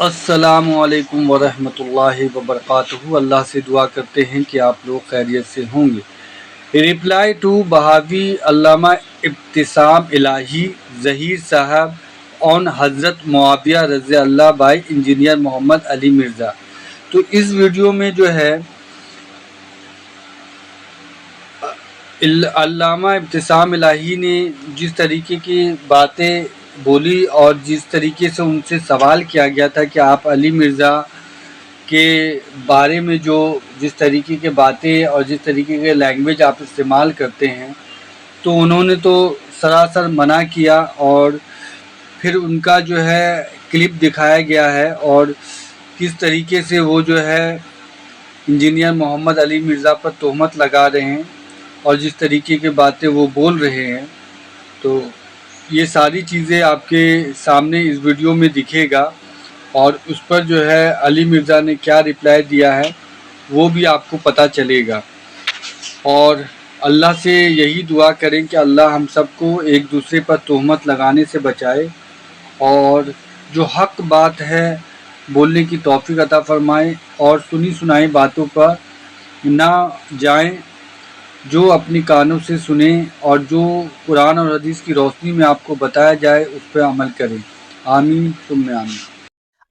السلام علیکم ورحمۃ اللہ وبرکاتہ۔ اللہ سے دعا کرتے ہیں کہ آپ لوگ خیریت سے ہوں گے۔ رپلائی ٹو بہاوی علامہ ابتسام الہی ظہیر صاحب آن حضرت معاویہ رضی اللہ بائی انجینئر محمد علی مرزا۔ تو اس ویڈیو میں جو ہے علامہ ابتسام الہی نے جس طریقے کی باتیں بولی اور جس طریقے سے ان سے سوال کیا گیا تھا کہ آپ علی مرزا کے بارے میں جس طریقے کے باتیں اور جس طریقے کے لینگویج آپ استعمال کرتے ہیں، تو انہوں نے تو سراسر منع کیا، اور پھر ان کا جو ہے کلپ دکھایا گیا ہے اور کس طریقے سے وہ جو ہے انجینئر محمد علی مرزا پر تہمت لگا رہے ہیں اور جس طریقے کی باتیں وہ بول رہے ہیں۔ تو یہ ساری چیزیں آپ کے سامنے اس ویڈیو میں دکھے گا، اور اس پر جو ہے علی مرزا نے کیا رپلائی دیا ہے وہ بھی آپ کو پتہ چلے گا۔ اور اللہ سے یہی دعا کریں کہ اللہ ہم سب کو ایک دوسرے پر تہمت لگانے سے بچائے، اور جو حق بات ہے بولنے کی توفیق عطا فرمائے، اور سنی سنائی باتوں پر نہ جائیں، جو اپنی کانوں سے سنیں اور جو قرآن اور حدیث کی روشنی میں آپ کو بتایا جائے اس پہ عمل کریں۔ آمین ثم آمین۔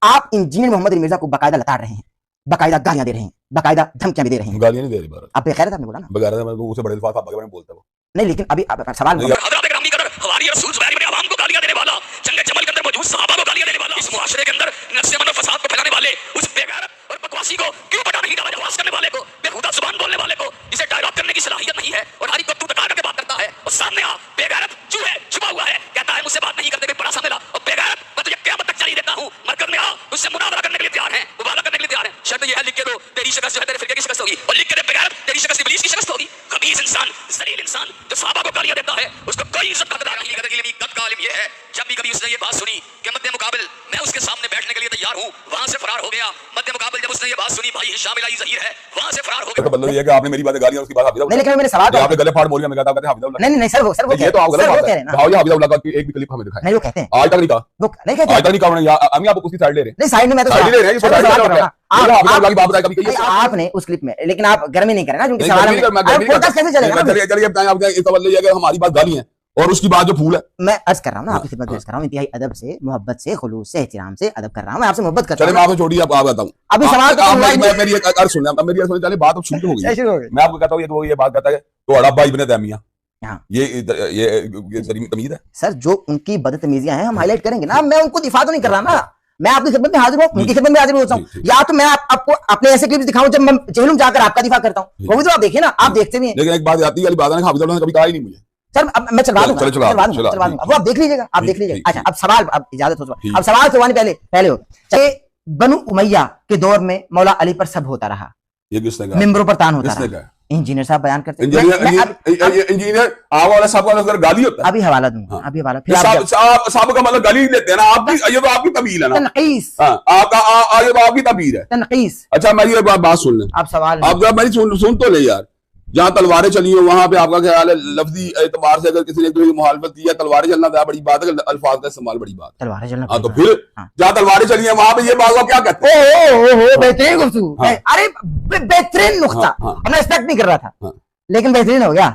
آپ انجینئر محمد علی مرزا کو باقاعدہ لتاڑ رہے ہیں، باقاعدہ گالیاں دے رہے ہیں، باقاعدہ دھمکیاں بھی دے رہے ہیں۔ گالیاں نہیں دے رہی بھارت، آپ بغیرت آپ نے بولا نا، بغیر اسے بڑے الفاظ آپ میں بولتا وہ نہیں، لیکن ابھی سوال حضرات اکرام نہیں کر ہماری رسول زبیر میں عوام کو گالیاں دینے والا، جنگ جمل کے اندر موجود صحابہ کو گالیاں دینے والا، اس معاشرے کے اندر نفس امن و فساد کو پھیلانے والے اس بے غیرت اور بکواسی کو کیوں پٹا نہیں ڈالا، جواز کرنے والے کو، بےہودہ زبان بولنے والے کو، جسے ڈائلاگ کرنے کی صلاحیت نہیں ہے اور ہری کو تکا کر کے بات کرتا ہے، اور سامنے آ بے غیرت جو ہے چھپا ہوا ہے، کہتا ہے مجھ سے بات نہیں کرتے، بڑا سا ملا، اور بے غیرت میں تجھے قیامت تک چلی دیتا ہوں، مرکز میں آ، اس سے مناظرہ کرنے کے لیے تیار ہیں، مبالغہ کرنے کے لیے تیار ہیں، شرط یہ ہے لکھ کے دو تیری شکست جو ہے تیرے فرقے کی شکست ہوگی، اور لکھ کے دے بے غیرت تیری شکست ابلیس کی شکست ہوگی۔ خبیث انسان، ذلیل انسان جو صحابہ کو گالیاں دیتا ہے اس کو کوئی عزت کا حقدار نہیں۔ قد کا عالم یہ ہے جب بھی کبھی اس نے یہ بات سنی کہ مد مقابل میں اس کے سامنے بیٹھنے کے لیے تیار ہوں، وہاں سے فرار ہو گیا۔ مد مقابل جب اس نے یہ بات سنی بھائی ہشام الہی ظہیر ہے، وہاں سے فرار ہو گیا۔ مطلب یہ ہے کہ آپ نے میری باتیں گالیاں اس کی بات حافظ نہیں، لیکن میں نے سوال آپ نے گلے پھاڑ بولیا، میں کہتا ہوں حافظ اللہ نہیں سر، وہ یہ تو آپ غلط بات ہے۔ بھائی حافظ اللہ کا ایک بھی کلپ ہمیں دکھائیں، نہیں، وہ کہتے ہیں آج تک نہیں کہا، وہ نہیں کہتے، آج تک نہیں کہا انہوں نے، ہم آپ اس کی سائڈ لے رہے ہیں، نہیں سائڈ میں میں تو سائڈ لے رہے ہیں، اس کو سائڈ لے رہے ہیں حافظ اللہ کی بات بتائے کبھی کہیے آپ نے اس کلپ میں، لیکن آپ گرمی نہیں کریں نا، کیونکہ سوال کیسے چلے گا؟ چلیے اس کا مطلب یہ ہے کہ ہماری بات گالی ہیں اور اس کی بات جو پھول ہے۔ میں عرض کر رہا ہوں نا، آپ کی خدمت میں عرض کر رہا ہوں، انتہائی ادب سے، محبت سے، خلوص سے، احترام سے ادب کر رہا ہوں، میں آپ سے محبت کرتا ہوں۔ چلے میں آپ کو چھوڑیے، آپ بتاؤں ابھی سوال میری ایک عرض سنیں، میری عرض سنیں، چلے بات اب شروع ہو گئی۔ میں آپ کو کہتا ہوں کہ وہ یہ بات کہتا ہے تو اڑابا ابن تیمیہ، یہ تمیز ہے سر، جو ان کی بدتمیزیاں ہیں ہم ہائی لائٹ کریں گے نا، میں ان کو دفاع تو نہیں کر رہا نا، میں آپ کی خدمت میں حاضر ہوں، ان کی خدمت میں حاضر ہوتا ہوں، یا تو میں آپ کو اپنے ایسے کلپس دکھاؤں جب میں جہلم جا کر آپ کا دفاع کرتا ہوں، وہ بھی تو آپ دیکھیں نا، آپ دیکھتے بھی ہیں۔ لیکن ایک بات آتی ہے، بات ہے حافظ اللہ نے کبھی کہا ہی نہیں مجھے، سر میں چلوا دوں گا، وہ آپ دیکھ لیجیے گا، آپ دیکھ لیجیے گا۔ اچھا، اب سوال، اب اجازت ہو، اب سوال سوانی پہلے ہو چاہیے، بنو امیہ کے دور میں مولا علی پر سب ہوتا رہا، یہ کس نے کہا؟ ممبروں پر تان ہوتا رہا، انجینئر صاحب بیان کرتے ہیں، انجینئر آپ والا صاحب کا گالی ہوتا ہے، ابھی حوالہ دوں گا، ابھی حوالہ، پھر صاحب کا مطلب گالی لیتے ہیں نا آپ کی، یہ تو آپ کی طبیل ہے نا، تنقیص، آپ کا یہ تو آپ کی طبیل ہے، تنقیص۔ اچھا میری ایک بات سن لیں، آپ سوال آپ میری سن تو لے یار، جہاں تلواریں چلی ہیں وہاں پہ آپ کا خیال ہے لفظی اعتبار سے اگر کسی نے کوئی مخالفت کی ہے، تلواریں چلنا تو بڑی بات ہے، الفاظ کا استعمال بڑی بات ہے، تلواریں چلنا، ہاں تو پھر جہاں تلواریں چلی ہیں وہاں پہ یہ بات کیا کہتے ہیں؟ بہترین گفتگو، ارے بہترین نقطہ، ہم ایکسپیکٹ نہیں کر رہا تھا لیکن بہترین ہو گیا،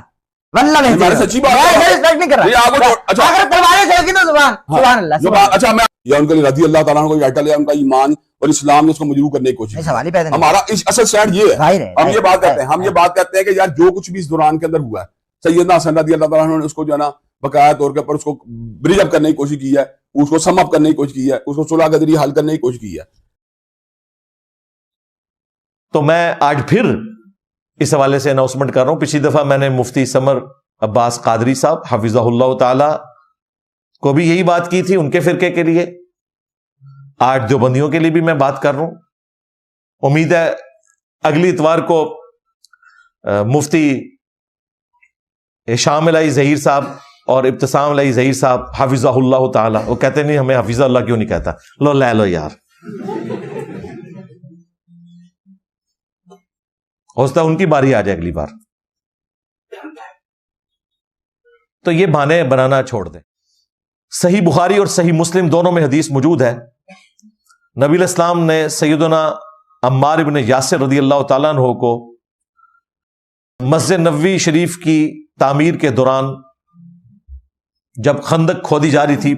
واللہ بہترین، سچی بات ہے، ایکسپیکٹ نہیں کر رہا، اگر تلواریں چل گی تو سبحان اللہ۔ اچھا میں یا ان کے رضی اللہ تعالیٰ کو ٹائٹل ہے، ان کا ایمان اور اسلام نے اس کو مجروح کرنے کی کوشش کی، سوال ہی پیدا نہیں، ہمارا اصل سٹینڈ یہ ہے، ہم یہ بات کہتے ہیں، ہم یہ بات کہتے ہیں کہ یار جو کچھ بھی اس دوران کے اندر ہوا ہے، سیدنا حسن رضی اللہ تعالیٰ نے اس کو جو ہے نا باقاعدہ طور کے اوپر اس کو بریج اپ کرنے کی کوشش کی ہے، اس کو سم اپ کرنے کی کوشش کی ہے، اس کو صلح کے ذریعے حل کرنے کی کوشش کی ہے۔ تو میں آج پھر اس حوالے سے اناؤنسمنٹ کر رہا ہوں، پچھلی دفعہ میں نے مفتی سمر عباس قادری صاحب حفظہ اللہ تعالی کو بھی یہی بات کی تھی ان کے فرقے کے لیے، آج دیوبندیوں کے لیے بھی میں بات کر رہا ہوں۔ امید ہے اگلی اتوار کو مفتی ہشام الہی ظہیر صاحب اور ابتسام الہی ظہیر صاحب حفظہ اللہ تعالی، وہ کہتے نہیں ہمیں حفظہ اللہ کیوں نہیں کہتا، لو لے لو یار، ہو سکتا ہے ان کی باری آ جائے اگلی بار، تو یہ بہانے بنانا چھوڑ دیں۔ صحیح بخاری اور صحیح مسلم دونوں میں حدیث موجود ہے، نبی علیہ السلام نے سیدنا عمار ابن یاسر رضی اللہ تعالیٰ عنہ کو مسجد نبوی شریف کی تعمیر کے دوران جب خندق کھودی جا رہی تھی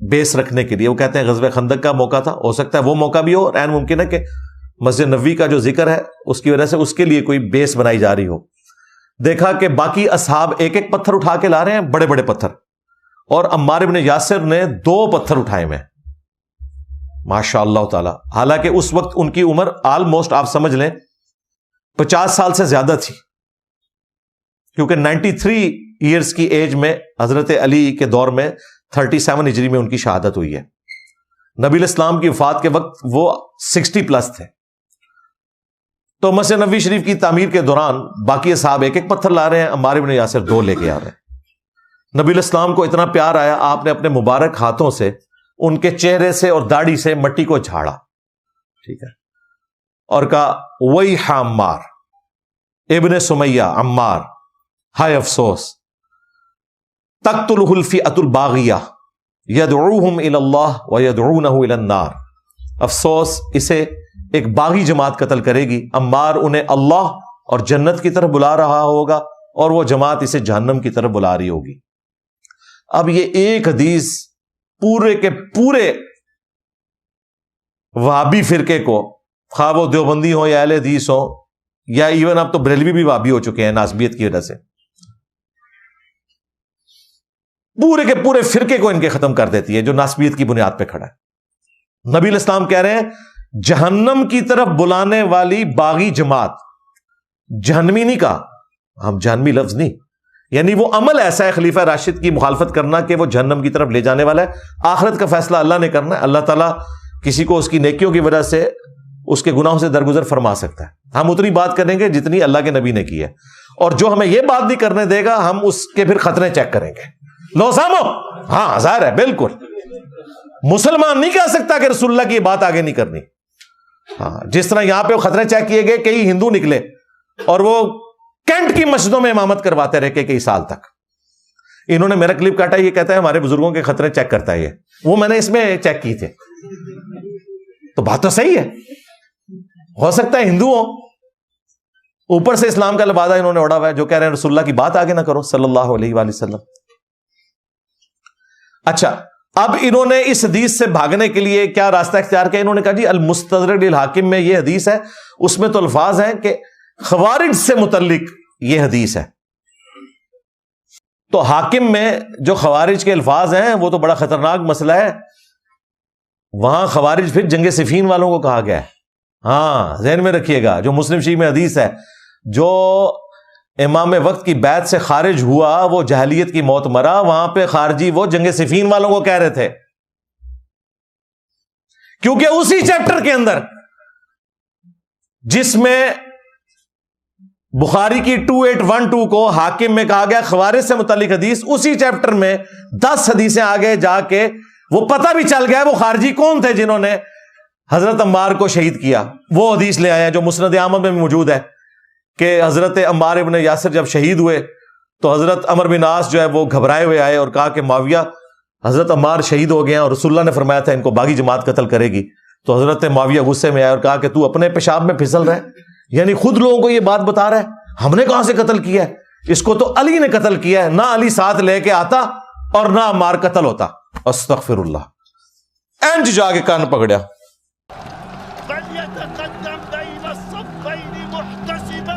بیس رکھنے کے لیے، وہ کہتے ہیں غزوہ خندق کا موقع تھا، ہو سکتا ہے وہ موقع بھی ہو، اور عین ممکن ہے کہ مسجد نبوی کا جو ذکر ہے اس کی وجہ سے اس کے لیے کوئی بیس بنائی جا رہی ہو، دیکھا کہ باقی اصحاب ایک ایک پتھر اٹھا کے لا رہے ہیں، بڑے بڑے پتھر، اور عمار ابن یاسر نے 2 پتھر اٹھائے میں، ماشاء اللہ تعالی، حالانکہ اس وقت ان کی عمر آلموسٹ آپ سمجھ لیں 50 سال سے زیادہ تھی، کیونکہ 93 ایئرز کی ایج میں حضرت علی کے دور میں 37 ہجری میں ان کی شہادت ہوئی ہے۔ نبی علیہ السلام کی وفات کے وقت وہ 60 پلس تھے۔ تو مسجد نبوی شریف کی تعمیر کے دوران باقی اصحاب ایک ایک پتھر لا رہے ہیں، عمار ابن یاسر 2 لے کے آ رہے ہیں۔ نبی علیہ السلام کو اتنا پیار آیا، آپ نے اپنے مبارک ہاتھوں سے ان کے چہرے سے اور داڑھی سے مٹی کو جھاڑا، ٹھیک ہے، اور کہا ویح عمار ابن سمیہ، عمار ہائے افسوس، تقتلہ الفئۃ الباغیہ یدعوہم الی اللہ ویدعونہ الی النار، افسوس اسے ایک باغی جماعت قتل کرے گی، عمار انہیں اللہ اور جنت کی طرف بلا رہا ہوگا اور وہ جماعت اسے جہنم کی طرف بلا رہی ہوگی۔ اب یہ ایک حدیث پورے کے پورے وہابی فرقے کو، خواہ وہ دیوبندی ہو یا اہل حدیث ہو یا ایون اب تو بریلوی بھی وہابی ہو چکے ہیں ناسبیت کی وجہ سے، پورے کے پورے فرقے کو ان کے ختم کر دیتی ہے جو ناسبیت کی بنیاد پہ کھڑا ہے۔ نبی علیہ السلام کہہ رہے ہیں جہنم کی طرف بلانے والی باغی جماعت، جہنمی نہیں کہا، ہم جہنمی لفظ نہیں، یعنی وہ عمل ایسا ہے خلیفہ راشد کی مخالفت کرنا کہ وہ جہنم کی طرف لے جانے والا ہے۔ آخرت کا فیصلہ اللہ نے کرنا ہے، اللہ تعالیٰ کسی کو اس کی نیکیوں کی وجہ سے اس کے گناہوں سے درگزر فرما سکتا ہے۔ ہم اتنی بات کریں گے جتنی اللہ کے نبی نے کی ہے، اور جو ہمیں یہ بات نہیں کرنے دے گا ہم اس کے پھر خطرے چیک کریں گے۔ لو سامو، ہاں ظاہر ہے، بالکل مسلمان نہیں کہہ سکتا کہ رسول اللہ کی بات آگے نہیں کرنی۔ ہاں، جس طرح یہاں پہ خطرے چیک کیے گئے، کئی ہندو نکلے اور وہ کینٹ کی مسجدوں میں امامت کرواتے رہے کئی سال تک۔ انہوں نے میرا کلپ کاٹا، یہ کہتا ہے ہمارے بزرگوں کے خطرے چیک کرتا ہے، یہ وہ میں نے اس میں چیک کی تھے، تو بات تو صحیح ہے، ہو سکتا ہے ہندو ہو، اوپر سے اسلام کا لبادہ انہوں نے اڑا ہوا ہے جو کہہ رہے ہیں رسول اللہ کی بات آگے نہ کرو صلی اللہ علیہ وآلہ وسلم۔ اچھا، اب انہوں نے اس حدیث سے بھاگنے کے لیے کیا راستہ اختیار کیا؟ انہوں نے کہا جی المستدرک للحاکم میں یہ حدیث ہے، اس میں تو الفاظ ہیں کہ خوارج سے متعلق یہ حدیث ہے، تو حاکم میں جو خوارج کے الفاظ ہیں وہ تو بڑا خطرناک مسئلہ ہے، وہاں خوارج پھر جنگ صفین والوں کو کہا گیا ہے۔ ہاں ذہن میں رکھیے گا، جو مسلم شریف میں حدیث ہے، جو امام وقت کی بیعت سے خارج ہوا وہ جاہلیت کی موت مرا، وہاں پہ خارجی وہ جنگ صفین والوں کو کہہ رہے تھے، کیونکہ اسی چیپٹر کے اندر جس میں بخاری کی 2812 کو حاکم میں کہا گیا خوارج سے متعلق حدیث، اسی چیپٹر میں 10 حدیثیں آگے جا کے وہ پتہ بھی چل گیا وہ خارجی کون تھے جنہوں نے حضرت عمار کو شہید کیا۔ وہ حدیث لے آئے ہیں جو مسند احمد میں موجود ہے کہ حضرت عمار ابن یاسر جب شہید ہوئے تو حضرت عمر بن عاص جو ہے وہ گھبرائے ہوئے آئے اور کہا کہ معاویہ حضرت عمار شہید ہو گئے ہیں اور رسول اللہ نے فرمایا تھا ان کو باغی جماعت قتل کرے گی، تو حضرت معاویہ غصے میں آئے اور کہا کہ تو اپنے پیشاب میں پھسل رہا ہے، یعنی خود لوگوں کو یہ بات بتا رہا ہے ہم نے کہاں سے قتل کیا ہے، اس کو تو علی نے قتل کیا ہے، نہ علی ساتھ لے کے آتا اور نہ عمار قتل ہوتا۔ استغفر اللہ، اینج جا کے کان پکڑیا۔ فليتقدم بين الصفين محتسبا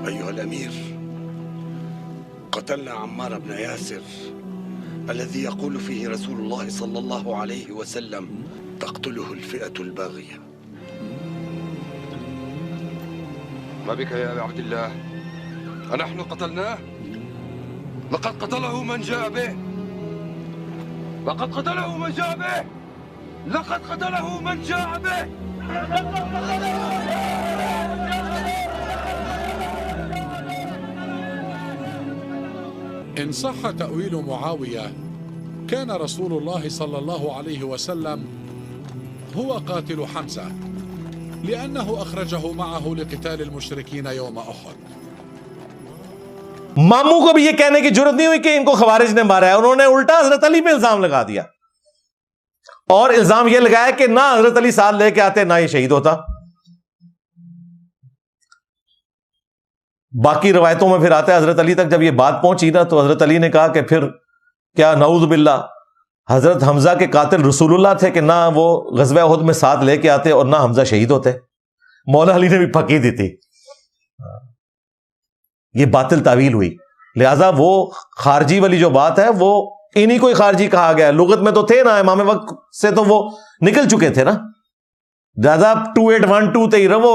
أيها الأمير، قتلنا عمار بن ياسر الذي يقول فيه رسول الله صلى الله عليه وسلم تقتله الفئة الباغية. ما بك يا أبا عبد الله؟ أنحن قتلناه؟ لقد قتله من جاء به، لقد قتله من جاء به، لقد قتله من جاء به. إن صح تأويل معاوية كان رسول الله صلى الله عليه وسلم هو قاتل حمزة لأنه أخرجه معه لقتال المشركين يوم أحد. ماموں کو بھی یہ کہنے کی ضرورت نہیں ہوئی کہ ان کو خوارج نے مارا ہے، انہوں نے الٹا حضرت علی پہ الزام لگا دیا، اور الزام یہ لگایا کہ نہ حضرت علی ساتھ لے کے آتے نہ یہ شہید ہوتا۔ باقی روایتوں میں پھر آتا ہے حضرت علی تک جب یہ بات پہنچی نا تو حضرت علی نے کہا کہ پھر کیا نعوذ باللہ حضرت حمزہ کے قاتل رسول اللہ تھے کہ نہ وہ غزوہ احد میں ساتھ لے کے آتے اور نہ حمزہ شہید ہوتے۔ مولا علی نے بھی پھکی دی تھی، یہ باطل تعویل ہوئی، لہذا وہ خارجی والی جو بات ہے وہ انہی کو خارجی کہا گیا ہے، لغت میں تو تھے نا، امام وقت سے تو وہ نکل چکے تھے نا، زیادہ 2812 تے وہ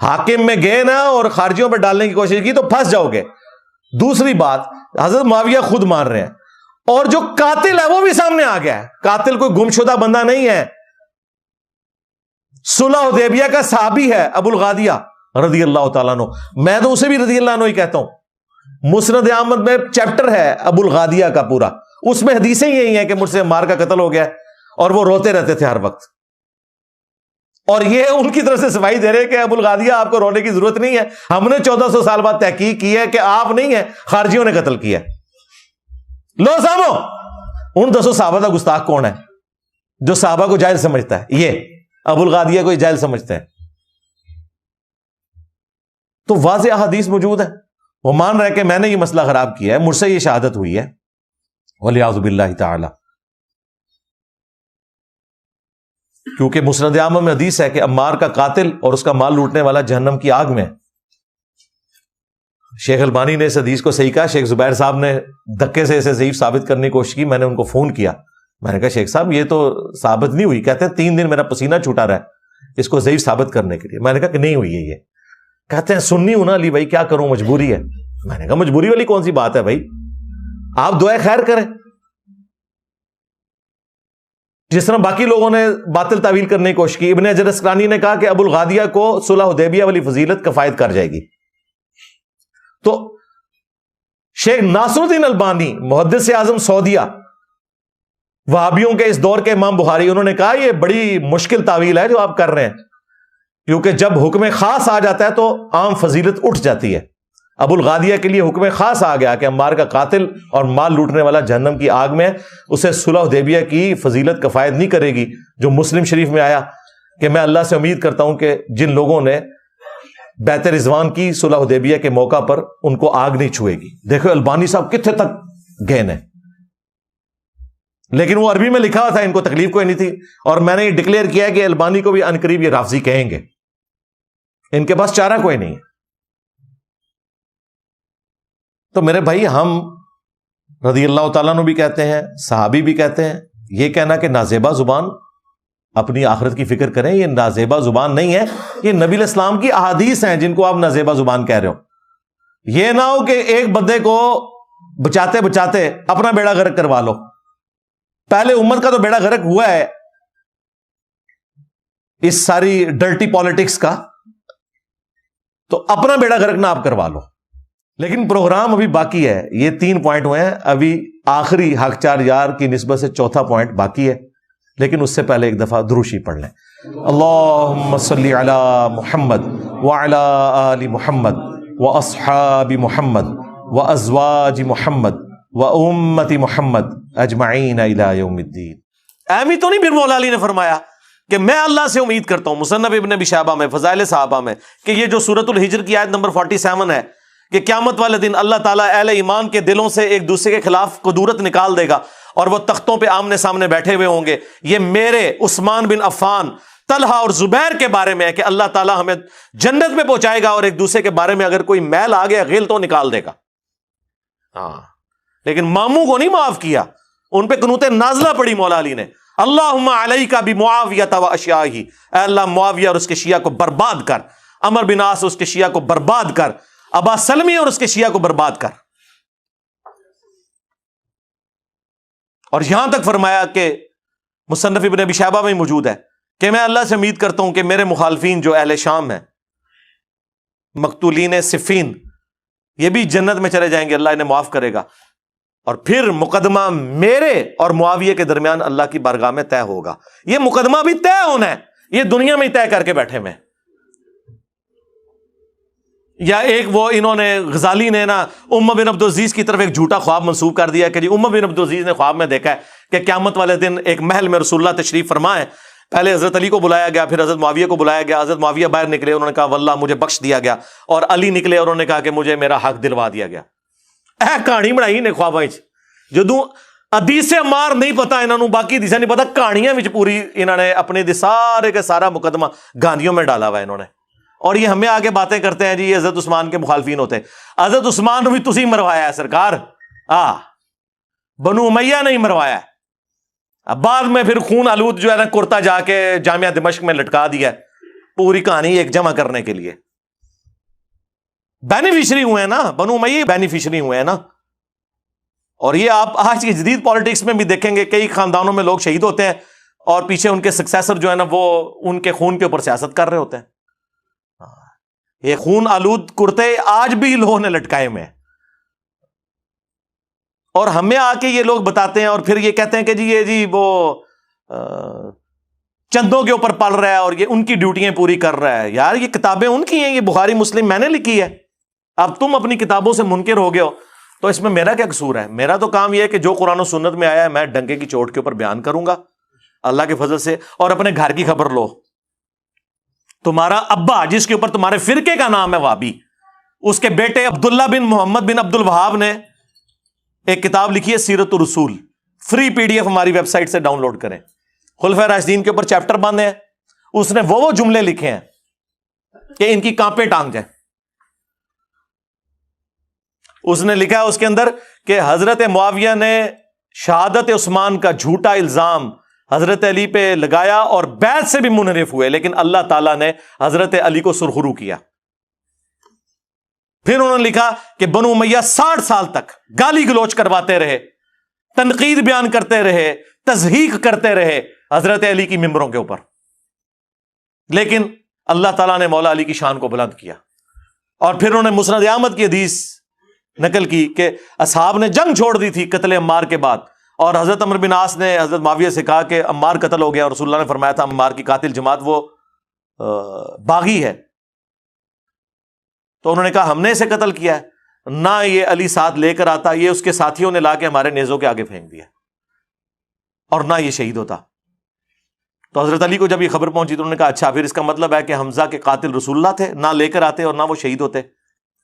حاکم میں گئے نا اور خارجیوں پہ ڈالنے کی کوشش کی تو پھنس جاؤ گے۔ دوسری بات حضرت معاویہ خود مان رہے ہیں، اور جو قاتل ہے وہ بھی سامنے آ گیا ہے، قاتل کوئی گمشدہ بندہ نہیں ہے، صلح حدیبیہ کا صحابی ہے ابو الغادیہ رضی اللہ تعالیٰ عنہ، میں تو اسے بھی رضی اللہ عنہ ہی کہتا ہوں۔ مسند احمد میں چیپٹر ہے ابو الغادیہ کا پورا، اس میں حدیثیں یہی ہیں کہ مجھ سے عمار کا قتل ہو گیا اور وہ روتے رہتے تھے ہر وقت، اور یہ ان کی طرف سے صفائی دے رہے کہ ابو الغادیہ آپ کو رونے کی ضرورت نہیں ہے، ہم نے 1400 سال بعد تحقیق کی ہے کہ آپ نہیں ہیں، خارجیوں نے قتل کیا۔ لو سامو، ان 200 صحابہ کا گستاخ کون ہے جو صحابہ کو جاہل سمجھتا ہے؟ یہ ابو الغادیہ کو جاہل سمجھتے ہیں۔ تو واضح احادیث موجود ہے، وہ مان رہا ہے کہ میں نے یہ مسئلہ خراب کیا ہے، مجھ سے یہ شہادت ہوئی ہے، والعیاذ باللہ تعالی۔ کیونکہ مسند احمد میں حدیث ہے کہ عمار کا قاتل اور اس کا مال لوٹنے والا جہنم کی آگ میں۔ شیخ البانی نے اس حدیث کو صحیح کہا، شیخ زبیر صاحب نے دھکے سے اسے ضعیف ثابت کرنے کی کوشش کی، میں نے ان کو فون کیا، میں نے کہا شیخ صاحب یہ تو ثابت نہیں ہوئی، کہتے ہیں 3 دن میرا پسینہ چھوٹا رہا ہے اس کو ضعیف ثابت کرنے کے لیے، میں نے کہا کہ نہیں ہوئی ہے، یہ کہتے ہیں سنی ہوں نا علی بھائی کیا کروں مجبوری ہے، میں نے کہا مجبوری والی کون سی بات ہے بھائی، آپ دعائے خیر کریں۔ جس طرح باقی لوگوں نے باطل تعویل کرنے کی کوشش کی، ابن حجر اسقلانی نے کہا کہ ابو الغادیہ کو صلح حدیبیہ والی فضیلت کفایت کر جائے گی، تو شیخ ناصر الدین البانی محدث اعظم سعودیہ وہابیوں کے اس دور کے امام بخاری، انہوں نے کہا یہ بڑی مشکل تعویل ہے جو آپ کر رہے ہیں، کیونکہ جب حکم خاص آ جاتا ہے تو عام فضیلت اٹھ جاتی ہے۔ ابو الغادیہ کے لیے حکم خاص آ گیا کہ عمار کا قاتل اور مال لوٹنے والا جہنم کی آگ میں، اسے صلح حدیبیہ کی فضیلت کفایت نہیں کرے گی، جو مسلم شریف میں آیا کہ میں اللہ سے امید کرتا ہوں کہ جن لوگوں نے بیعت رضوان کی صلح حدیبیہ کے موقع پر ان کو آگ نہیں چھوئے گی۔ دیکھو البانی صاحب کتنے تک گئے ہیں، لیکن وہ عربی میں لکھا ہوا تھا، ان کو تکلیف کوئی نہیں تھی، اور میں نے یہ ڈکلیئر کیا کہ البانی کو بھی عنقریب یہ رافضی کہیں گے، ان کے پاس چارہ کوئی نہیں ہے۔ تو میرے بھائی ہم رضی اللہ تعالیٰ عنہ بھی کہتے ہیں، صحابی بھی کہتے ہیں، یہ کہنا کہ نازیبا زبان اپنی آخرت کی فکر کریں، یہ نازیبا زبان نہیں ہے، یہ نبی علیہ السلام کی احادیث ہیں جن کو آپ نازیبا زبان کہہ رہے ہو۔ یہ نہ ہو کہ ایک بندے کو بچاتے بچاتے اپنا بیڑا غرق کروا لو، پہلے امت کا تو بیڑا غرق ہوا ہے اس ساری ڈرٹی پالیٹکس کا، تو اپنا بیڑا غرق نہ آپ کروا لو۔ لیکن پروگرام ابھی باقی ہے، یہ 3 پوائنٹ ہوئے ہیں، ابھی آخری حق 4 یار کی نسبت سے 4تھا پوائنٹ باقی ہے، لیکن اس سے پہلے ایک دفعہ دروشی پڑھ لیں۔ اللہم صلی علی محمد وعلی آل محمد واصحاب محمد وازواج محمد وامت محمد اجمعین الی یوم الدین۔ اہمی تو نہیں پھر مولا علی نے فرمایا کہ میں اللہ سے امید کرتا ہوں، مصنف ابن ابی شیبہ میں فضائل صحابہ میں، کہ یہ جو سورۃ الحجر کی آیت نمبر 47 ہے کہ قیامت والے دن اللہ تعالیٰ اہل ایمان کے دلوں سے ایک دوسرے کے خلاف قدورت نکال دے گا اور وہ تختوں پہ آمنے سامنے بیٹھے ہوئے ہوں گے، یہ میرے عثمان بن عفان، طلحہ اور زبیر کے بارے میں ہے کہ اللہ تعالیٰ ہمیں جنت میں پہنچائے گا، اور ایک دوسرے کے بارے میں اگر کوئی میل آ گیا غل تو نکال دے گا۔ ہاں، لیکن ماموں کو نہیں معاف کیا، ان پہ قنوت نازلہ پڑی مولا علی نے، اللہم علیک بمعاویہ و اشیاءہ، اے اللہ معاویہ اور اس کے شیعہ کو برباد کر، عمر بن عاص اس کے شیعہ کو برباد کر، ابا سلمی اور اس کے شیعہ کو برباد کر۔ اور یہاں تک فرمایا کہ مصنف ابن ابی شیبہ میں موجود ہے کہ میں اللہ سے امید کرتا ہوں کہ میرے مخالفین جو اہل شام ہیں، مقتولین صفین، یہ بھی جنت میں چلے جائیں گے، اللہ انہیں معاف کرے گا، اور پھر مقدمہ میرے اور معاویہ کے درمیان اللہ کی بارگاہ میں طے ہوگا۔ یہ مقدمہ بھی طے ہونا ہے، یہ دنیا میں ہی طے کر کے بیٹھے میں، یا ایک وہ انہوں نے غزالی نے نا ام بن عبدالعزیز کی طرف ایک جھوٹا خواب منسوب کر دیا کہ جی ام بن عبدالعزیز نے خواب میں دیکھا ہے کہ قیامت والے دن ایک محل میں رسول اللہ تشریف فرما ہے. پہلے حضرت علی کو بلایا گیا, پھر حضرت معاویہ کو بلایا گیا. حضرت معاویہ باہر نکلے, انہوں نے کہا واللہ مجھے بخش دیا گیا, اور علی نکلے اور انہوں نے کہا کہ مجھے میرا حق دلوا دیا گیا. کہانی بنائی نے خواباں جدوں حدیث عمار نہیں پتا انہوں نے, باقی حدیث نہیں پتا, کہانیاں وچ پوری انہوں نے اپنے سارے کے سارا مقدمہ گاندیوں میں ڈالا ہوا ہے انہوں نے. اور یہ ہمیں آگے باتیں کرتے ہیں جی یہ حضرت عثمان کے مخالفین ہوتے ہیں. حضرت عثمان بھی تسی مروایا ہے سرکار, بنو امیہ نہیں مروایا ہے. اب بعد میں پھر خون آلود جو ہے نا کرتا جا کے جامعہ دمشق میں لٹکا دیا پوری کہانی ایک جمع کرنے کے لیے. بینیفیشری ہوئے ہیں نا, بنو امیہ بینیفیشری ہوئے ہیں نا. اور یہ آپ آج کی جدید پالیٹکس میں بھی دیکھیں گے, کئی خاندانوں میں لوگ شہید ہوتے ہیں اور پیچھے ان کے سکسیسر جو ہے نا وہ ان کے خون کے اوپر سیاست کر رہے ہوتے ہیں. یہ خون آلود کرتے آج بھی لوگوں نے لٹکائے میں, اور ہمیں آ کے یہ لوگ بتاتے ہیں اور پھر یہ کہتے ہیں کہ جی یہ جی وہ چندوں کے اوپر پل رہا ہے اور یہ ان کی ڈیوٹیاں پوری کر رہا ہے. یار یہ کتابیں ان کی ہیں, یہ بخاری مسلم میں نے لکھی ہے. اب تم اپنی کتابوں سے منکر ہو گئے ہو تو اس میں میرا کیا قصور ہے؟ میرا تو کام یہ ہے کہ جو قرآن و سنت میں آیا ہے میں ڈنکے کی چوٹ کے اوپر بیان کروں گا اللہ کے فضل سے. اور اپنے گھر کی خبر لو, تمہارا ابا جس کے اوپر تمہارے فرقے کا نام ہے وہابی, اس کے بیٹے عبداللہ بن محمد بن عبد الوہاب نے ایک کتاب لکھی ہے سیرت الرسول, فری PDF ہماری ویب سائٹ سے ڈاؤن لوڈ کریں. خلفائے راشدین کے اوپر چیپٹر باندھے ہیں, اس نے وہ جملے لکھے ہیں کہ ان کی کانپیں ٹانگ جائیں. اس نے لکھا ہے اس کے اندر کہ حضرت معاویہ نے شہادت عثمان کا جھوٹا الزام حضرت علی پہ لگایا اور بیعت سے بھی منحرف ہوئے, لیکن اللہ تعالیٰ نے حضرت علی کو سرخرو کیا. پھر انہوں نے لکھا کہ بنو امیہ 60 سال تک گالی گلوچ کرواتے رہے, تنقید بیان کرتے رہے, تضحیق کرتے رہے حضرت علی کی ممبروں کے اوپر, لیکن اللہ تعالیٰ نے مولا علی کی شان کو بلند کیا. اور پھر انہوں نے مسند احمد کی حدیث نقل کی کہ اصحاب نے جنگ چھوڑ دی تھی قتل عمار کے بعد, اور حضرت عمرو بن عاص نے حضرت معاویہ سے کہا کہ عمار قتل ہو گیا, اور رسول اللہ نے فرمایا تھا عمار کی قاتل جماعت وہ باغی ہے. تو انہوں نے کہا ہم نے اسے قتل کیا ہے, نہ یہ علی ساتھ لے کر آتا, یہ اس کے ساتھیوں نے لا کے ہمارے نیزوں کے آگے پھینک دیا, اور نہ یہ شہید ہوتا. تو حضرت علی کو جب یہ خبر پہنچی تو انہوں نے کہا اچھا پھر اس کا مطلب ہے کہ حمزہ کے قاتل رسول اللہ تھے, نہ لے کر آتے اور نہ وہ شہید ہوتے.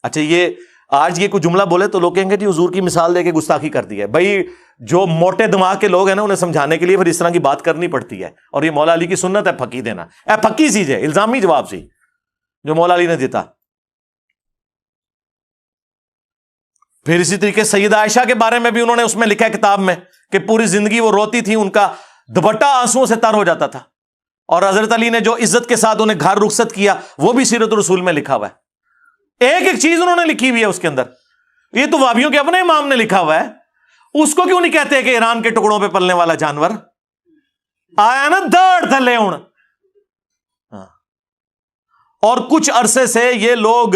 اچھا یہ آج یہ کوئی جملہ بولے تو لوگ کہیں گے جی حضور کی مثال دے کے گستاخی کر دی ہے. بھائی جو موٹے دماغ کے لوگ ہیں نا انہیں سمجھانے کے لیے پھر اس طرح کی بات کرنی پڑتی ہے, اور یہ مولا علی کی سنت ہے پھکی دینا. پھکی سی ہے, الزامی جواب سی جو مولا علی نے دیتا. پھر اسی طریقے سیدہ عائشہ کے بارے میں بھی انہوں نے اس میں لکھا ہے کتاب میں کہ پوری زندگی وہ روتی تھی, ان کا دوپٹہ آنسوؤں سے تر ہو جاتا تھا, اور حضرت علی نے جو عزت کے ساتھ انہیں گھر رخصت کیا وہ بھی سیرت الرسول میں لکھا ہوا ہے. ایک ایک چیز انہوں نے لکھی ہوئی ہے اس کے اندر. یہ تو وہابیوں کے اپنے امام نے لکھا ہوا ہے, اس کو کیوں نہیں کہتے کہ ایران کے ٹکڑوں پہ پلنے والا جانور آیا نا داڑھ تھلے ہوں. اور کچھ عرصے سے یہ لوگ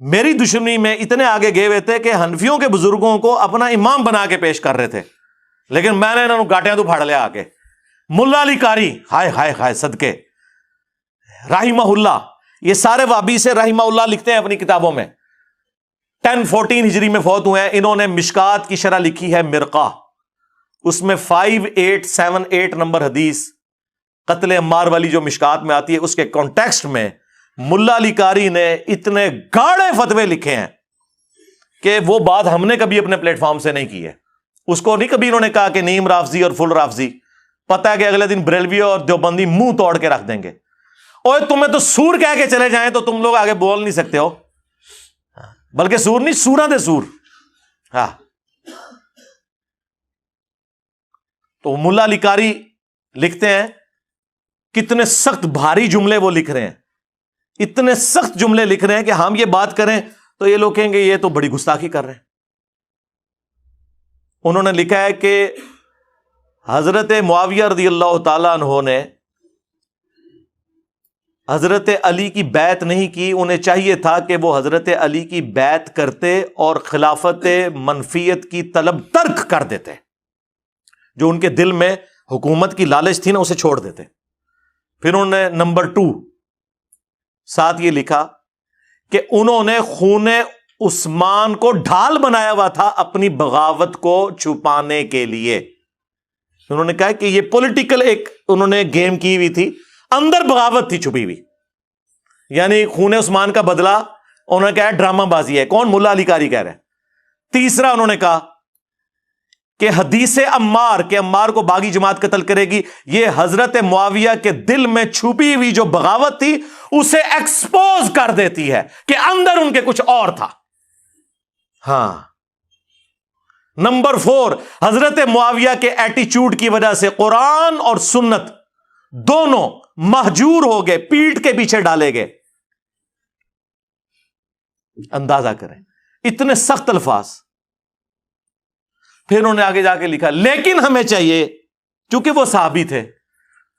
میری دشمنی میں اتنے آگے گئے ہوئے تھے کہ حنفیوں کے بزرگوں کو اپنا امام بنا کے پیش کر رہے تھے, لیکن میں نے انہوں نے گاٹیاں تو پھاڑ لیا آ کے. ملا علی قاری ہائے ہائے ہائے صدقے رحمہ اللہ, یہ سارے وہابی سے رحمہ اللہ لکھتے ہیں اپنی کتابوں میں. 1014 ہجری میں فوت ہوئے ہیں. انہوں نے مشکات کی شرح لکھی ہے مرقہ, اس میں 5878 نمبر حدیث قتل عمار والی جو مشکات میں آتی ہے اس کے کانٹیکسٹ میں ملا علی قاری نے اتنے گاڑے فتوے لکھے ہیں کہ وہ بات ہم نے کبھی اپنے پلیٹ فارم سے نہیں کی ہے. اس کو نہیں کبھی انہوں نے کہا کہ نیم رافضی اور فل رافضی, پتہ ہے کہ اگلے دن بریلوی اور دیوبندی منہ توڑ کے رکھ دیں گے. اوے تمہیں تو سور کہہ کے چلے جائیں تو تم لوگ آگے بول نہیں سکتے ہو, بلکہ سور نہیں سوراں دے سور. ہاں تو ملا علی قاری لکھتے ہیں, کتنے سخت بھاری جملے وہ لکھ رہے ہیں, اتنے سخت جملے لکھ رہے ہیں کہ ہم یہ بات کریں تو یہ لوگ کہیں گے یہ تو بڑی گستاخی کر رہے ہیں. انہوں نے لکھا ہے کہ حضرت معاویہ رضی اللہ تعالیٰ عنہ نے حضرت علی کی بیعت نہیں کی, انہیں چاہیے تھا کہ وہ حضرت علی کی بیعت کرتے اور خلافت منفیت کی طلب ترک کر دیتے, جو ان کے دل میں حکومت کی لالچ تھی نا اسے چھوڑ دیتے. پھر انہوں نے نمبر 2 ساتھ یہ لکھا کہ انہوں نے خون عثمان کو ڈھال بنایا ہوا تھا اپنی بغاوت کو چھپانے کے لیے. انہوں نے کہا کہ یہ پولیٹیکل ایک انہوں نے گیم کی ہوئی تھی, اندر بغاوت تھی چھپی ہوئی, یعنی خون عثمان کا بدلہ انہوں نے کہا ڈرامہ بازی ہے. کون؟ ملا علی قاری کہہ رہے ہیں. تیسرا انہوں نے کہا کہ حدیث عمار کہ عمار کو باغی جماعت قتل کرے گی, یہ حضرت معاویہ کے دل میں چھپی ہوئی جو بغاوت تھی اسے ایکسپوز کر دیتی ہے کہ اندر ان کے کچھ اور تھا. ہاں. نمبر 4, حضرت معاویہ کے ایٹیچیوڈ کی وجہ سے قرآن اور سنت دونوں مہجور ہو گئے, پیٹ کے پیچھے ڈالے گئے. اندازہ کریں اتنے سخت الفاظ. پھر انہوں نے آگے جا کے لکھا لیکن ہمیں چاہیے, چونکہ وہ صحابی تھے,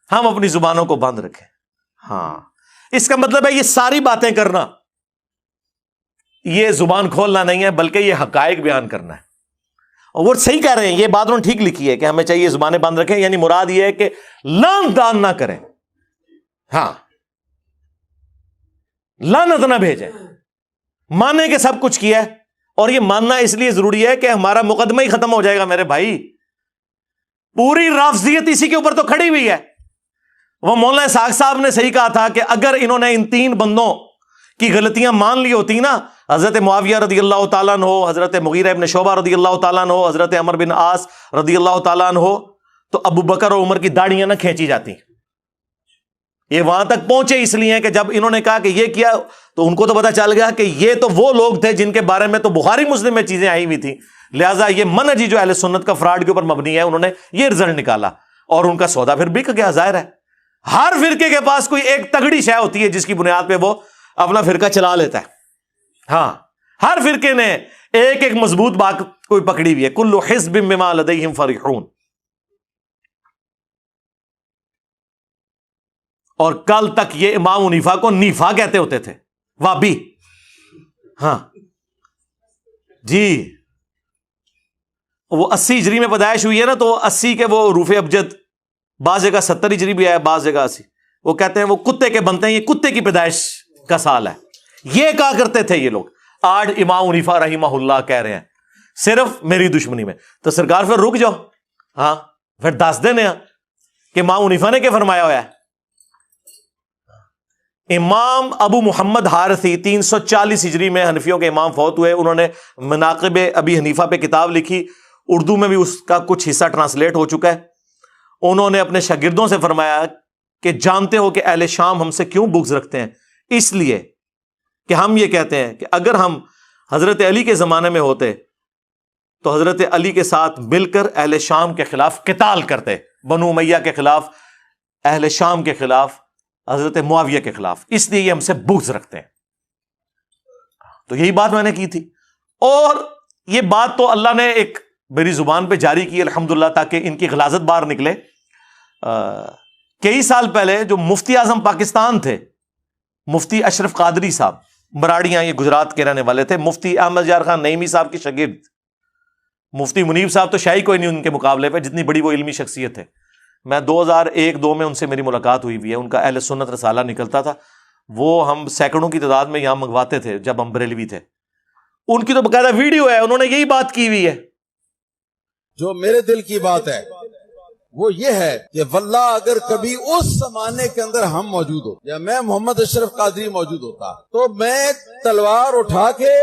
ہم اپنی زبانوں کو بند رکھیں. ہاں, اس کا مطلب ہے یہ ساری باتیں کرنا یہ زبان کھولنا نہیں ہے, بلکہ یہ حقائق بیان کرنا ہے. اور وہ صحیح کہہ رہے ہیں, یہ بات انہوں نے ٹھیک لکھی ہے کہ ہمیں چاہیے زبانیں بند رکھیں, یعنی مراد یہ ہے کہ لعن دان نہ کریں. ہاں, لعنت نہ بھیجیں. مانے کہ سب کچھ کیا ہے, اور یہ ماننا اس لیے ضروری ہے کہ ہمارا مقدمہ ہی ختم ہو جائے گا. میرے بھائی پوری رافضیت اسی کے اوپر تو کھڑی ہوئی ہے. وہ مولانا اسحاق صاحب نے صحیح کہا تھا کہ اگر انہوں نے ان 3 بندوں کی غلطیاں مان لی ہوتی نا, حضرت معاویہ رضی اللہ تعالیٰ عنہ, حضرت مغیرہ ابن شعبہ رضی اللہ تعالیٰ عنہ, حضرت عمر بن عاص رضی اللہ تعالیٰ عنہ, تو ابو بکر اور عمر کی داڑیاں نہ کھینچی جاتی. یہ وہاں تک پہنچے اس لیے کہ جب انہوں نے کہا کہ یہ کیا تو ان کو تو پتا چل گیا کہ یہ تو وہ لوگ تھے جن کے بارے میں تو بخاری مسلم میں چیزیں آئی ہوئی تھیں, لہٰذا یہ منہج جو اہل سنت کا فراڈ کے اوپر مبنی ہے, انہوں نے یہ رزلٹ نکالا اور ان کا سودا پھر بک گیا. ظاہر ہے ہر فرقے کے پاس کوئی ایک تگڑی شے ہوتی ہے جس کی بنیاد پہ وہ اپنا فرقہ چلا لیتا ہے. ہاں, ہر فرقے نے ایک ایک مضبوط بات کوئی پکڑی ہوئی ہے. کل حزب بما لدیہم فرحون. اور کل تک یہ امام حنیفہ کو نیفا کہتے ہوتے تھے, وابی. ہاں جی, وہ 80 ہجری میں پیدائش ہوئی ہے نا, تو 80 کے وہ روف ابجد, بعض جگہ 70 ہجری بھی ہے, بعض جگہ 80. وہ کہتے ہیں وہ کتے کے بنتے ہیں, یہ کتے کی پیدائش کا سال ہے. یہ کہا کرتے تھے یہ لوگ. آج امام حنیفہ رحمہ اللہ کہہ رہے ہیں صرف میری دشمنی میں. تو سرکار پھر رک جاؤ, ہاں پھر دس دینے کہ امام حنیفہ نے کیا فرمایا ہوا ہے. امام ابو محمد حارثی 340 ہجری میں حنفیوں کے امام فوت ہوئے. انہوں نے مناقب ابی حنیفہ پہ کتاب لکھی, اردو میں بھی اس کا کچھ حصہ ٹرانسلیٹ ہو چکا ہے. انہوں نے اپنے شاگردوں سے فرمایا کہ جانتے ہو کہ اہل شام ہم سے کیوں بغض رکھتے ہیں؟ اس لیے کہ ہم یہ کہتے ہیں کہ اگر ہم حضرت علی کے زمانے میں ہوتے تو حضرت علی کے ساتھ مل کر اہل شام کے خلاف قتال کرتے, بنو امیہ کے خلاف, اہل شام کے خلاف, حضرت معاویہ کے خلاف. اس لیے یہ ہم سے بغض رکھتے ہیں. تو یہی بات میں نے کی تھی, اور یہ بات تو اللہ نے ایک میری زبان پہ جاری کی الحمدللہ, تاکہ ان کی غلاظت باہر نکلے. کئی سال پہلے جو مفتی اعظم پاکستان تھے, مفتی اشرف قادری صاحب, مراڑیاں, یہ گجرات کے رہنے والے تھے, مفتی احمد یار خان نعیمی صاحب کے شاگرد. مفتی منیب صاحب تو شاہی کوئی نہیں ان کے مقابلے پہ, جتنی بڑی وہ علمی شخصیت ہے. میں 2001-2 میں ان سے میری ملاقات ہوئی بھی ہے. ان کا اہل سنت رسالہ نکلتا تھا, وہ ہم سینکڑوں کی تعداد میں یہاں منگواتے تھے جب ہم بریلوی تھے. ان کی تو باقاعدہ ویڈیو ہے, انہوں نے یہی بات کی ہوئی ہے. جو میرے دل کی بات ہے وہ یہ ہے کہ واللہ اگر کبھی اس زمانے کے اندر ہم موجود ہو, یا میں محمد اشرف قادری موجود ہوتا, تو میں تلوار اٹھا کے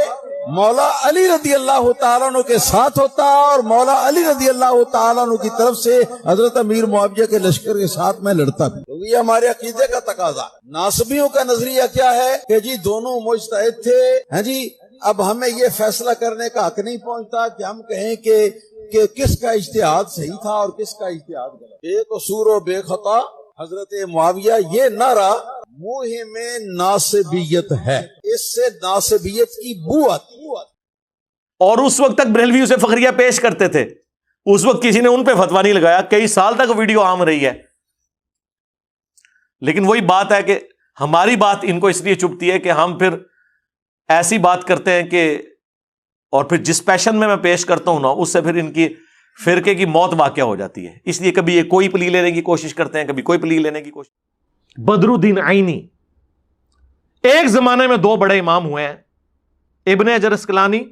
مولا علی رضی اللہ تعالیٰ عنہ کے ساتھ ہوتا, اور مولا علی رضی اللہ تعالیٰ عنہ کی طرف سے حضرت امیر معاویہ کے لشکر کے ساتھ میں لڑتا بھی. تو یہ ہمارے عقیدے کا تقاضا. ناصبیوں کا نظریہ کیا ہے کہ جی دونوں مجتہد تھے, ہاں جی, اب ہمیں یہ فیصلہ کرنے کا حق نہیں پہنچتا کہ ہم کہیں کہ کس کا اجتہاد صحیح تھا اور کس کا اجتہاد غلط. بے قصور و بے خطا حضرت معاویہ, یہ نعرہ موہم ناصبیت ہے. اس سے ناصبیت کی بو آتی. اور اس وقت تک بریلوی اسے فخریہ پیش کرتے تھے, اس وقت کسی نے ان پہ فتویٰ نہیں لگایا, کئی سال تک ویڈیو عام رہی ہے. لیکن وہی بات ہے کہ ہماری بات ان کو اس لیے چبھتی ہے کہ ہم پھر ایسی بات کرتے ہیں کہ, اور پھر جس پیشن میں پیش کرتا ہوں نا, اس سے پھر ان کی فرقے کی موت واقع ہو جاتی ہے. اس لیے کبھی یہ کوئی پلی لینے کی کوشش کرتے ہیں, کبھی کوئی پلی لینے کی کوشش. بدر الدین عینی ایک زمانے میں دو بڑے امام ہوئے ہیں, ابن حجر اسقلانی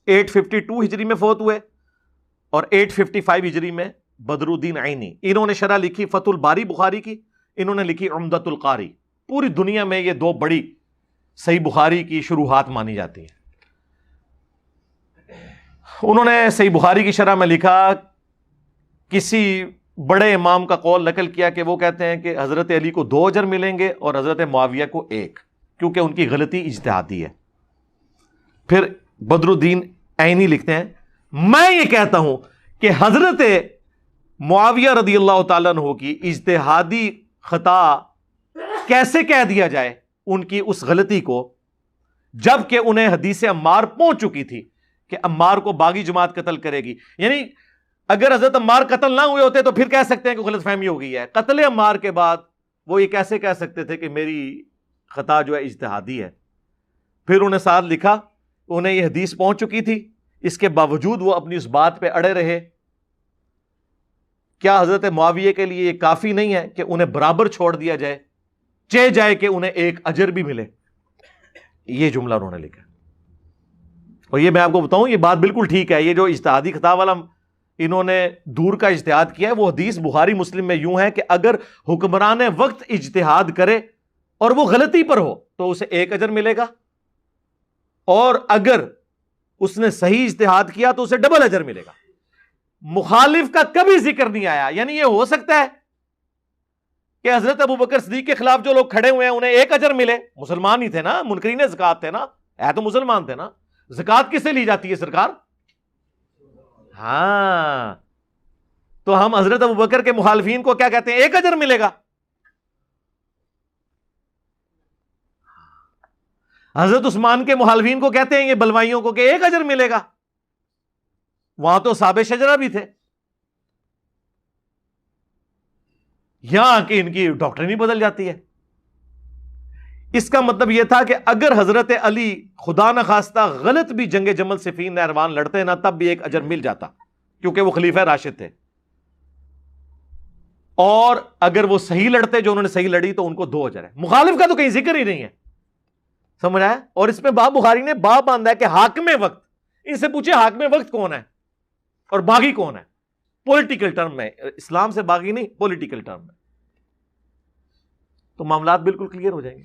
852 ہجری میں فوت ہوئے اور 855 ہجری میں بدر الدین عینی. انہوں نے شرح لکھی فتح الباری بخاری کی, انہوں نے لکھی عمدۃ القاری. پوری دنیا میں یہ دو بڑی صحیح بخاری کی شروحات مانی جاتی ہیں. انہوں نے صحیح بخاری کی شرح میں لکھا, کسی بڑے امام کا قول نقل کیا کہ وہ کہتے ہیں کہ حضرت علی کو 2 اجر ملیں گے اور حضرت معاویہ کو 1, کیونکہ ان کی غلطی اجتہادی ہے. پھر بدر الدین عینی لکھتے ہیں, میں یہ کہتا ہوں کہ حضرت معاویہ رضی اللہ تعالیٰ عنہ کی اجتہادی خطا کیسے کہہ دیا جائے ان کی اس غلطی کو, جبکہ انہیں حدیث عمار پہنچ چکی تھی کہ عمار کو باغی جماعت قتل کرے گی. یعنی اگر حضرت عمار قتل نہ ہوئے ہوتے تو پھر کہہ سکتے ہیں کہ غلط فہمی ہو گئی ہے. قتل عمار کے بعد وہ یہ کیسے کہہ سکتے تھے کہ میری خطا جو ہے اجتہادی ہے. پھر انہیں ساتھ لکھا, انہیں یہ حدیث پہنچ چکی تھی, اس کے باوجود وہ اپنی اس بات پہ اڑے رہے. کیا حضرت معاویہ کے لیے یہ کافی نہیں ہے کہ انہیں برابر چھوڑ دیا جائے, چہ جائے کہ انہیں 1 اجر بھی ملے؟ یہ جملہ انہوں نے لکھا. اور یہ میں آپ کو بتاؤں, یہ بات بالکل ٹھیک ہے. یہ جو اجتہادی خطا والا انہوں نے دور کا اجتہاد کیا ہے, وہ حدیث بخاری مسلم میں یوں ہے کہ اگر حکمران وقت اجتہاد کرے اور وہ غلطی پر ہو تو اسے 1 اجر ملے گا, اور اگر اس نے صحیح اجتہاد کیا تو اسے ڈبل اجر ملے گا. مخالف کا کبھی ذکر نہیں آیا. یعنی یہ ہو سکتا ہے کہ حضرت ابوبکر صدیق کے خلاف جو لوگ کھڑے ہوئے ہیں انہیں 1 اجر ملے, مسلمان ہی تھے نا, منکرین زکات تھے نا, ہے تو مسلمان تھے نا. زکات کس سے لی جاتی ہے سرکار؟ ہاں, تو ہم حضرت ابوبکر کے مخالفین کو کیا کہتے ہیں؟ 1 اجر ملے گا. حضرت عثمان کے مخالفین کو کہتے ہیں یہ بلوائیوں کو کہ 1 اجر ملے گا. وہاں تو صحابہ شجرہ بھی تھے. یہاں کہ ان کی ڈاکٹرن ہی بدل جاتی ہے. اس کا مطلب یہ تھا کہ اگر حضرت علی خدا نخواستہ غلط بھی جنگ جمل صفین نہروان لڑتے نا تب بھی 1 اجر مل جاتا, کیونکہ وہ خلیفہ راشد تھے. اور اگر وہ صحیح لڑتے, جو انہوں نے صحیح لڑی, تو ان کو 2 اجر ہے. مخالف کا تو کہیں ذکر ہی نہیں ہے, سمجھ آیا؟ اور اس میں باب بخاری نے باب باندھا ہے کہ حاکم وقت, ان سے پوچھے حاکم وقت کون ہے اور باغی کون ہے, پولیٹیکل ٹرم میں. اسلام سے باغی نہیں, پولیٹیکل ٹرم میں. تو معاملات بالکل کلیئر ہو جائیں گے.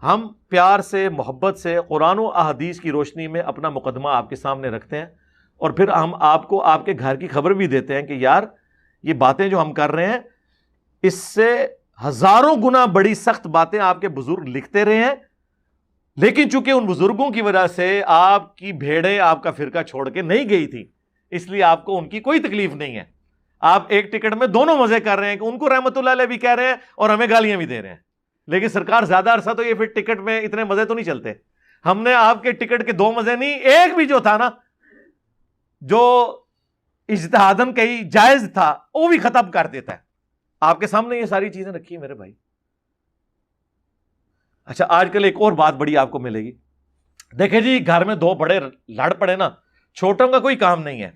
ہم پیار سے, محبت سے, قرآن و احادیث کی روشنی میں اپنا مقدمہ آپ کے سامنے رکھتے ہیں, اور پھر ہم آپ کو آپ کے گھر کی خبر بھی دیتے ہیں کہ یار یہ باتیں جو ہم کر رہے ہیں اس سے ہزاروں گنا بڑی سخت باتیں آپ کے بزرگ لکھتے رہے ہیں, لیکن چونکہ ان بزرگوں کی وجہ سے آپ کی بھیڑیں آپ کا فرقہ چھوڑ کے نہیں گئی تھی, اس لیے آپ کو ان کی کوئی تکلیف نہیں ہے. آپ ایک ٹکٹ میں دونوں مزے کر رہے ہیں کہ ان کو رحمت اللہ علیہ بھی کہہ رہے ہیں اور ہمیں گالیاں بھی دے رہے ہیں. لیکن سرکار زیادہ عرصہ تو یہ پھر ٹکٹ میں اتنے مزے تو نہیں چلتے. ہم نے آپ کے ٹکٹ کے 2 مزے نہیں, ایک بھی جو تھا نا جو اجتہادن کہیں جائز تھا وہ بھی ختم کر دیتا ہے. آپ کے سامنے یہ ساری چیزیں رکھی ہیں میرے بھائی. اچھا, آج کل ایک اور بات بڑی آپ کو ملے گی. دیکھیں جی, گھر میں 2 بڑے لڑ پڑے نا, چھوٹوں کا کوئی کام نہیں ہے.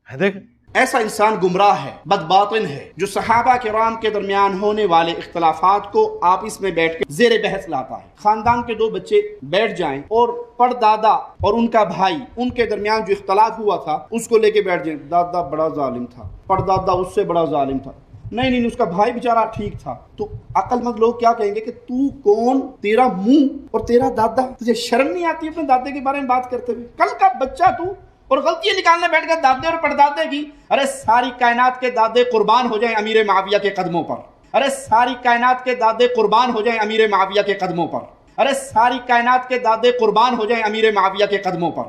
دیکھ, ایسا انسان گمراہ ہے, بدباطن ہے, جو صحابہ کرام کے درمیان ہونے والے اختلافات کو آپس میں بیٹھ کے زیر بحث لاتا ہے. خاندان کے 2 بچے بیٹھ جائیں اور پردادا اور ان کا بھائی, ان کے درمیان جو اختلاف ہوا تھا اس کو لے کے بیٹھ جائیں. دادا بڑا ظالم تھا, پردادا اس سے بڑا ظالم تھا. نہیں, اس کا بھائی بیچارہ ٹھیک تھا. تو عقل مند لوگ کیا کہیں گے کہ تو کون, تیرا منہ اور تیرا دادا, تجھے شرم نہیں آتی اپنے دادے کے بارے میں بات کرتے ہوئے؟ کل کا بچہ تو, اور غلطیاں نکالنے بیٹھ گئے دادے اور پردادے کی. ارے ساری کائنات کے دادے قربان ہو جائیں امیر معاویہ کے قدموں پر. ارے ساری کائنات کے دادے قربان ہو جائیں امیر معاویہ کے قدموں پر. ارے ساری کائنات کے دادے قربان ہو جائیں امیر معاویہ کے قدموں پر.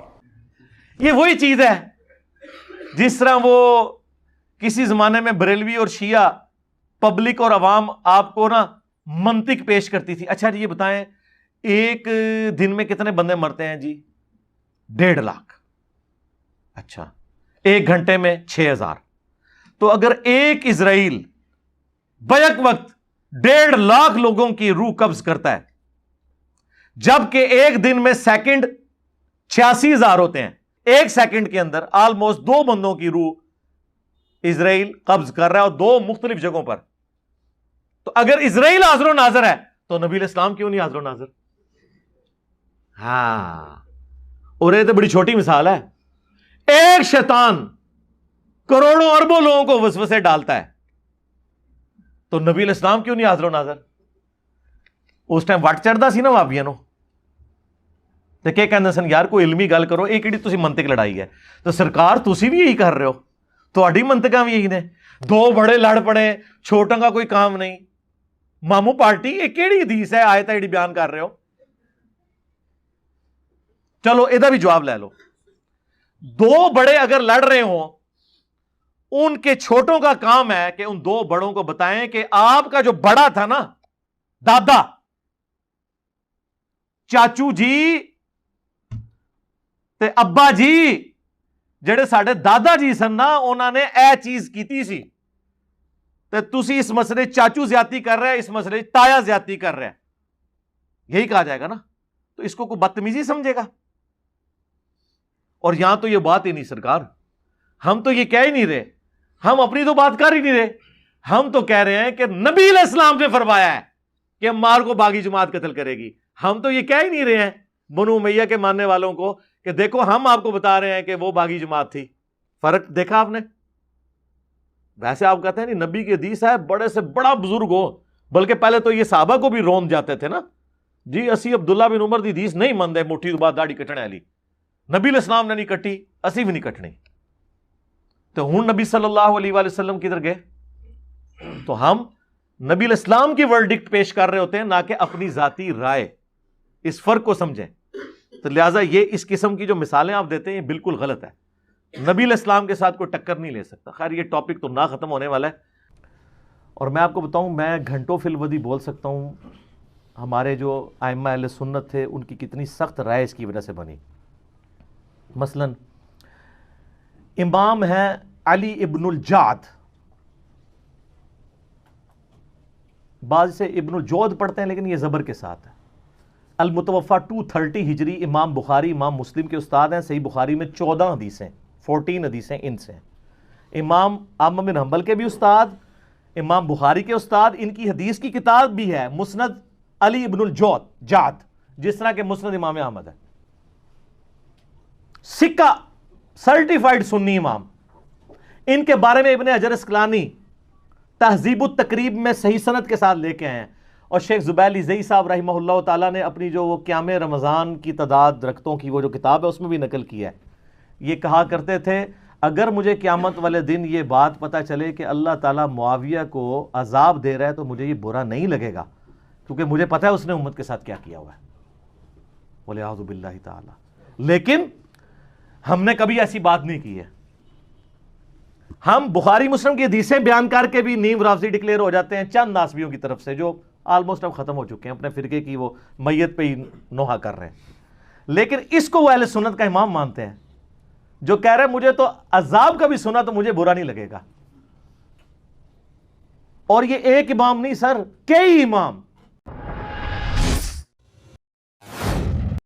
یہ وہی چیز ہے جس طرح وہ کسی زمانے میں بریلوی اور شیعہ پبلک اور عوام آپ کو نا منطق پیش کرتی تھی. اچھا جی یہ بتائیں, ایک دن میں کتنے بندے مرتے ہیں جی؟ 1.5 لاکھ. اچھا, 1 گھنٹے میں 6000. تو اگر ایک اسرائیل بیک وقت 1.5 لاکھ لوگوں کی روح قبض کرتا ہے, جبکہ ایک دن میں سیکنڈ 86,000 ہوتے ہیں, 1 سیکنڈ کے اندر آلموسٹ 2 بندوں کی روح اسرائیل قبض کر رہا ہے, اور 2 مختلف جگہوں پر. تو اگر اسرائیل حاضر و ناظر ہے تو نبی علیہ السلام کیوں نہیں حاضر و ناظر؟ ہاں، اور یہ تو بڑی چھوٹی مثال ہے. ایک شیطان کروڑوں اربوں لوگوں کو وسوسے ڈالتا ہے تو نبی علیہ السلام کیوں نہیں حاضر و ناظر؟ اس ٹائم وٹ چڑھتا سی نا وابیاں نو تے کہ کہندے سن یار کوئی علمی گل کرو, یہ کیڑی تسی منطق لڑائی ہے. تو سرکار تسی بھی یہی کر رہے ہو, تہاڈی منطقاں بھی یہی نے, دو بڑے لڑ پڑے, چھوٹوں کا کوئی کام نہیں. مامو پارٹی یہ کیڑی حدیث ہے آیت ہے جڑی بیان کر رہے ہو؟ چلو یہ بھی جواب لے لو. دو بڑے اگر لڑ رہے ہوں, ان کے چھوٹوں کا کام ہے کہ ان دو بڑوں کو بتائیں کہ آپ کا جو بڑا تھا نا, دادا, چاچو جی تے ابا جی, جڑے ساڈے دادا جی سن نا, انہوں نے اے چیز کیتی سی, تے تسی اس مسئلے چاچو زیادتی کر رہے ہیں, اس مسئلے تایا زیادتی کر رہے ہیں, یہی کہا جائے گا نا. تو اس کو کوئی بدتمیزی سمجھے گا؟ اور یہاں تو یہ بات ہی نہیں سرکار, ہم تو یہ کہہ ہی نہیں رہے, ہم اپنی تو بات کر ہی نہیں رہے. ہم تو کہہ رہے ہیں کہ نبی علیہ السلام نے فرمایا ہے کہ عمار کو باغی جماعت قتل کرے گی. ہم تو یہ کہہ ہی نہیں رہے ہیں بنو امیہ کے ماننے والوں کو کہ دیکھو ہم آپ کو بتا رہے ہیں کہ وہ باغی جماعت تھی. فرق دیکھا آپ نے؟ ویسے آپ کہتے ہیں نہیں نبی کی حدیث ہے, بڑے سے بڑا بزرگ ہو, بلکہ پہلے تو یہ صحابہ کو بھی روند جاتے تھے نا, جی اسی عبداللہ بن عمر دی حدیث نہیں مندے مٹھی تو بعد داڑھی کٹنے والی, نبی علیہ السلام نے نہیں کٹی, اسی بھی نہیں کٹنی. تو ہن نبی صلی اللہ علیہ وآلہ وسلم کدھر گئے؟ تو ہم نبی علیہ السلام کی ورڈکٹ پیش کر رہے ہوتے ہیں, نہ کہ اپنی ذاتی رائے. اس فرق کو سمجھیں. تو لہٰذا یہ اس قسم کی جو مثالیں آپ دیتے ہیں یہ بالکل غلط ہے. نبی علیہ السلام کے ساتھ کوئی ٹکر نہیں لے سکتا. خیر یہ ٹاپک تو نہ ختم ہونے والا ہے, اور میں آپ کو بتاؤں میں گھنٹوں فی الودی بول سکتا ہوں ہمارے جو ائمہ اہل سنت تھے ان کی کتنی سخت رائے اس کی وجہ سے بنی. مثلا امام ہے علی ابن الجعد, بعض سے ابن الجود پڑھتے ہیں لیکن یہ زبر کے ساتھ ہے. المتوفا 230 ہجری, امام بخاری امام مسلم کے استاد ہیں. صحیح بخاری میں 14 حدیثیں 14 حدیثیں ان سے ہیں. امام احمد بن حنبل کے بھی استاد, امام بخاری کے استاد. ان کی حدیث کی کتاب بھی ہے مسند علی ابن الجعد, جس طرح کہ مسند امام احمد ہے. سکہ سرٹیفائیڈ سنی امام. ان کے بارے میں ابن حجر اسقلانی تہذیب التقریب میں صحیح سند کے ساتھ لے کے آئے ہیں, اور شیخ زبیل زئی صاحب رحمہ اللہ تعالیٰ نے اپنی جو وہ قیام رمضان کی تعداد رکھتوں کی وہ جو کتاب ہے اس میں بھی نقل کیا ہے. یہ کہا کرتے تھے اگر مجھے قیامت والے دن یہ بات پتہ چلے کہ اللہ تعالیٰ معاویہ کو عذاب دے رہا ہے تو مجھے یہ برا نہیں لگے گا, کیونکہ مجھے پتہ ہے اس نے امت کے ساتھ کیا کیا ہوا ہے. وَلِعَوْذُ بِاللَّهِ تعالیٰ. لیکن ہم نے کبھی ایسی بات نہیں کی ہے. ہم بخاری مسلم کی حدیثیں بیان کر کے بھی نیم رافضی ڈکلیئر ہو جاتے ہیں چند ناسبیوں کی طرف سے, جو آلموسٹ اب ختم ہو چکے ہیں, اپنے فرقے کی وہ میت پہ ہی نوحہ کر رہے ہیں. لیکن اس کو وہ اہل سنت کا امام مانتے ہیں, جو کہہ رہے ہیں مجھے تو عذاب کا بھی سنا تو مجھے برا نہیں لگے گا. اور یہ ایک امام نہیں سر, کئی امام